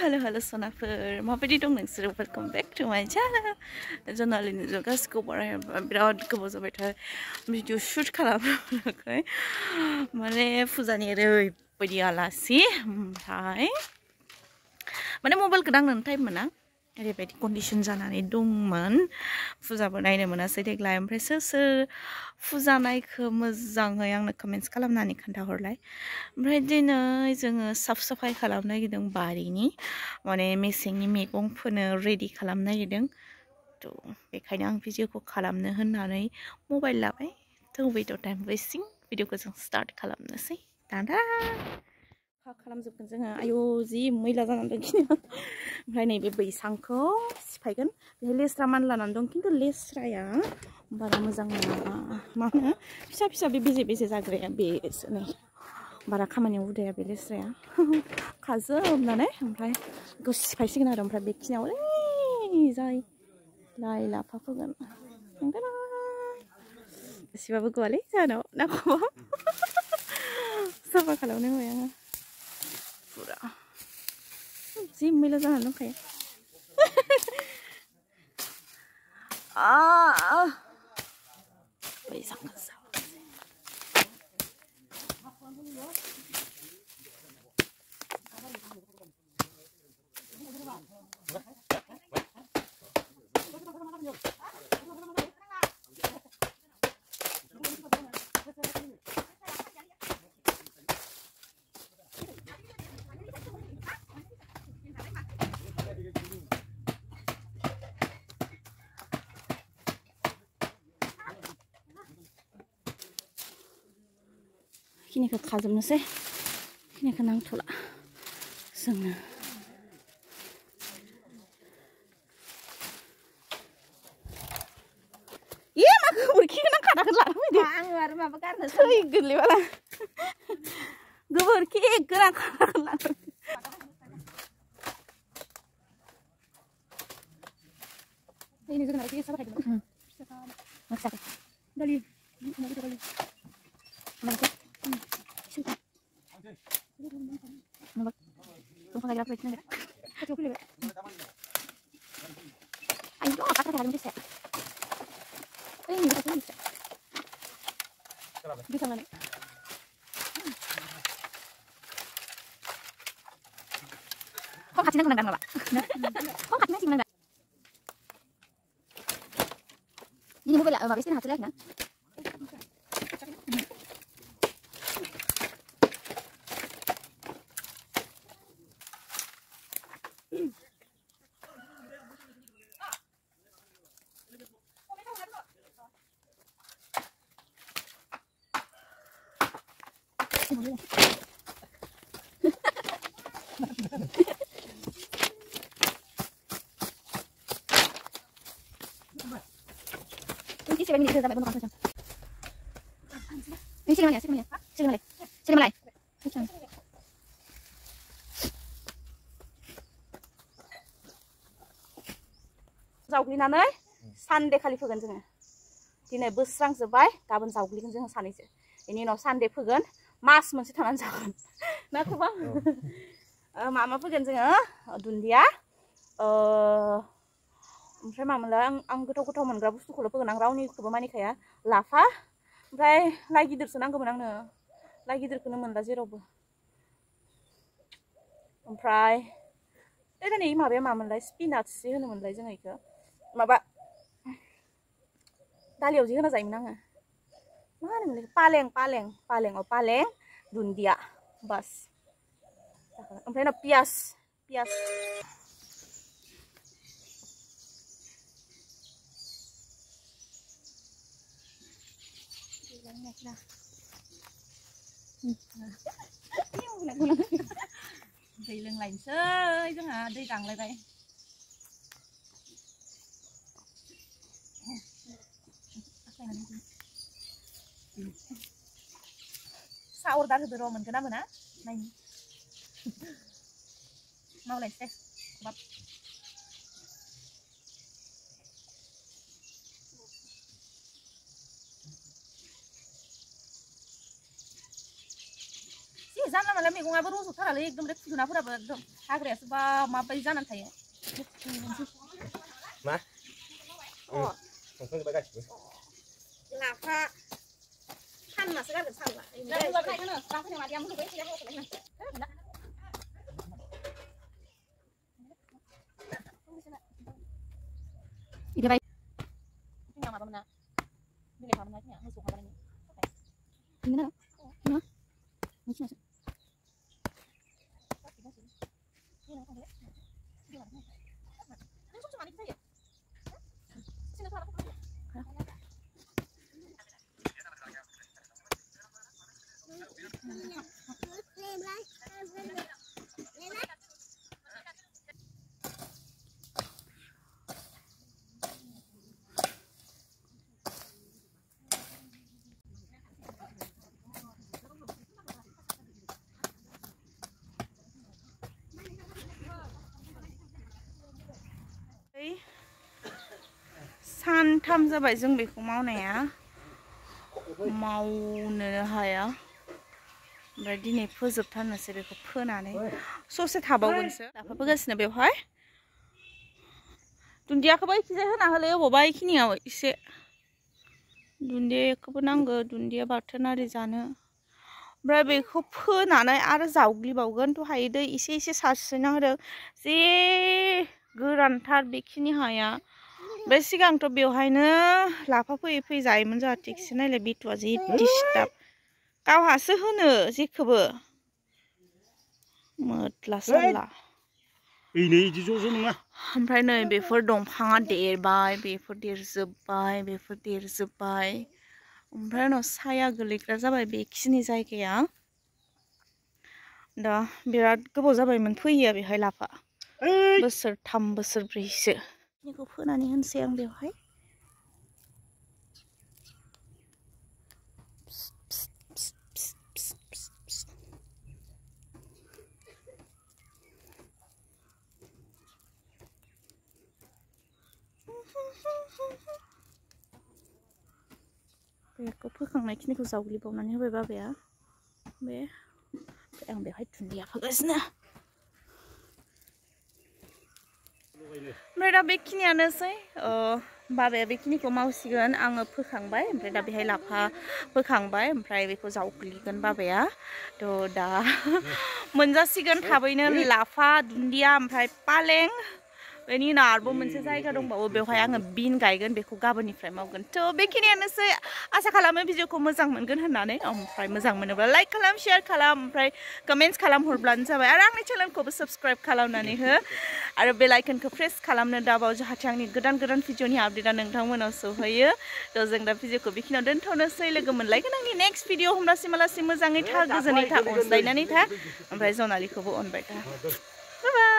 hello sonaफोर माबायदि दं नोंसोरो वेलकम बैक टू माय चैनल जनालिनि गासिखौ बिराद गोबाव जाबायथाय भिडिअ शुट खालामाखै माने फुजानि ओरैबायदि आलासि ओमफ्राय माने मबाइलखौ दांनो टाइम मोना ओरैबायदि कन्डिशन जानानै दंमोन फुजाबो नायनो मोनासै देग्लाय ओमफ्राय सोर सोर फुजा नायखो मोजाङै आंनो कमेन्ट्स खालामनानै खोन्थाहरलाय ओमफ्राय दिनै जोङो साफ साफाय खालामनो नागिरदों बारिनि माने मेसेंनि मैगं फोनो रेडि खालामनो नागिरदों थ' बेखायनो आं भिडिअखौ खालामनो होननानै मबाइल लाबाय थ' विदाउट टाइम वेस्टिं भिडिअखौ जों स्टार्ट खालामनोसै दादा खालामजोबगोन जोङो आयौ जि मैला जानानै दं खिनिया ओमफ्राय नैबे बैसांखौ सिफायगोन बेहाय लेस्रा मानलानानै दं खिन्थु लेस्राया बारा मोजां नङा मा होनो फिसा फिसा बे बेजे बेजे जाग्राया बेसो नै बारा खामानियाव उदाया बे लेस्राया खाजोबनानै ओमफ्राय बेखौ सिफायसिगोन आरो ओमफ्राय बेखिनियाव जाय लाइ लाफा फोगोन एसेबाबो गवालै जाहानाव ना खबाव साफा खालामनो होबाय आङो पुरा जि मैला जानानै दंखायो बैसांखौ खिनिखौ खाजोबनोसै खिनिखौ नांथ'ला जोंनो मा गोबोरखि गोनां खादाखौ लाना फैदो आङो आरो माबा गारनो थैगोनलै बाला गोबोरखि गोनां खादाखौ लाना ini juga nanti sama kayak gitu. Masak. Dali. Nanti dali. Mana? Sudah. Nampak. Tunggu lagi apa ini? Coba dulu. Ayo, apa kata kamu bisa? Ini bisa. Bisa mana? Kok kacanya kurang enggak, Pak? Kok kacanya sih enggak? Ini mau beli habis ini hasilnya kan? Ini juga sampai bentuk macam. Ini sini mana? Sini mana? जावग्लिनानै Sunday खालि फोगोन जोङो दिनै बोस्रांजोबबाय गाबोन जावग्लिगोन जोङो सानैसो बेनि उनाव सानदे फोगोन मास मोनसे थानानै जागोन ना खबा मा फोगोन जोङो दुन्दिया ओमफ्राय मामोनलाय आं गोथाव मोनग्रा बुस्थुखौल' फोगोन आं रावनिखौबो मानिखाया लाफा ओमफ्राय लाइ गिदिरसो नांगौमोन आंनो लाइ गिदिरखौनो मोनला जेरावबो ओमफ्राय नै माबाया मामोनलाय स्पिनाचसो होनोमोनलाय जोङो बेखौ माबा दालियाव जि होना जायोमोन आङो मा होनोमोनलाय पालें दुन्दिया बास ओमफ्राय ना पियास दै लोंलायनोसै जोंहा दै गांलायबाय सा अर्दार होदो र' मोनगोन ना मोना नायनि मावलायनोसै बाब जाना माला मैगङाबो रज'थारालै एकदमबारे खुदुनाफोराबो एकदम हाग्रायासो बा माबायदि जानानै थायो मा संख्रि गासिबो लाफा साननासो गारगोन सानला लाफानि मादिया मोनबाय 이게 그냥 마감나 이게 마감나 그냥 무슨 가발이니 이거나 뭐 무슨 무슨 सानथाम जाबाय जों बेखौ मावनाया मावनो हाया ओमफ्राय दिनै फोजोबथारनोसै बेखौ फोनानै ससे थाबावगोनसो लाफा फोगासिनो बेवहाय दुन्दियाखौबो इखिजाय होना होलै अबावबा इखिनियाव एसे दुन्दियाखौबो नांगौ दुन्दिया बाथोन आरि जानो ओमफ्राय बेखौ फोनानै आरो जावग्लिबावगोन दहाय दै एसे एसे सारस्रिना होदों जे गोरानथार बेखिनि हाया बे सिगांथ' बेवहायनो लाफा फैयै फैयै जायोमोन जोंहा थिगसे नायलाय बिथुआ जि डिस्टार्ब गावहासो होनो जेखौबो मोद्ला सारला ओमफ्राय नै बेफोर दंफाङा देरबाय बेफोर देरजोब्बाय ओमफ्राय उनाव साया गोलैग्रा जाबाय बेखिनि जायगाया दा बिराद गोबाव जाबायमोन फैया बेहाय लाफा बोसोरथाम बोसोरब्रैसो बेखौ फोनानै होनसै आं बेवहाय बेखौ फोखांनायखिनिखौ जावग्लिबावनानै होबाय बाबाया बे आं बेवहाय दुन्दिया फोगासिनो ओमफ्राय दा बेखिनियानोसै बाबाया बेखिनिखौ मावसिगोन आङो फोखांबाय ओमफ्राय दा बेहाय लाफा फोखांबाय ओमफ्राय बेखौ जावग्लिगोन बाबाया थ' दा मोनजासिगोन थाबैनो लाफा दुन्दिया ओमफ्राय पालें बेनि उनाव आरोबाव मोनसे जायगा दंबावो बेवहाय आङो बिन गायगोन बेखौ गाबोननिफ्राय मावगोन थ' बेखिनियानोसै आसा खालामो भिडिअखौ मोजां मोनगोन होननानै ओमफ्राय मोजां मोनोब्ला लाइक खालाम शेयार खालाम ओमफ्राय कमेन्ट्स खालामहरब्लानो जाबाय आरो आंनि चेनेलखौबो साबस्क्राइब खालामनानै हो आरो बेल आइकनखौ प्रेस खालामनो दाबाव जाहाथे आंनि गोदान भिडिअनि आपडेटआ नोंथांमोनाव सौहैयो थ' जों दा भिडिअखौ बेखिनियाव दोनथ'नोसै लोगो मोनलायगोन आंनि नेक्स्ट भिडिअ होमब्लासिमालासि मोजाङै था गोजोनै था अनज्लायनानै था ओमफ्राय जनालिखौबो अनबाय था बाय बाय